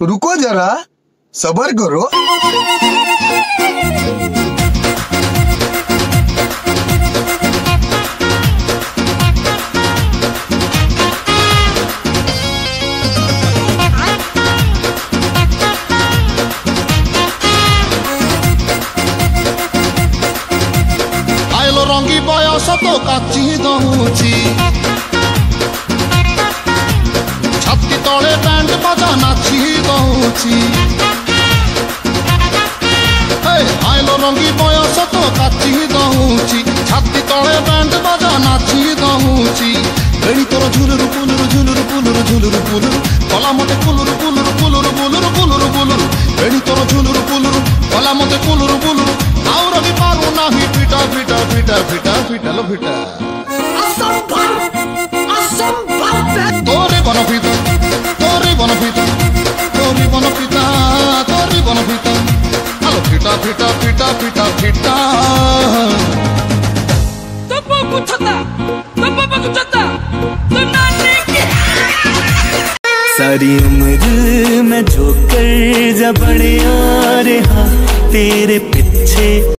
रुको जरा, सब्र करो। आइलो रंगी बयस तो काची दउची, छाती तले बैंड बजा नाची दउची। आइलो रंगी बयस तो काची दउची, छाती तले बैंड बजा नाची दउची। बेणी तोर झुलुरु पुलुरु झुलुरु पुलुरु झुलुरु पुलुरु, कला मते पुलुरु पुलुरु पुलुरु पुलुरु पुलुरु पुलुरु। बेणी तोर झुलुरु पुलुरु, कला मते पुलुरु पुलुरु। आउ रवि पारू नाही पिटा पिटा पिटा पिटा पिटा लो पिटा। तोरे बन पिता, तोरे बन पिता, तोरे बन पिता, तोरे बन पिता। आलो पिटा पिटा पिटा पिटा पिटा। तो बाबू छता, तो बाबू छता, तो नानी के। सारी उम्र मैं जो कर जा बड़े आ रहा तेरे पीछे।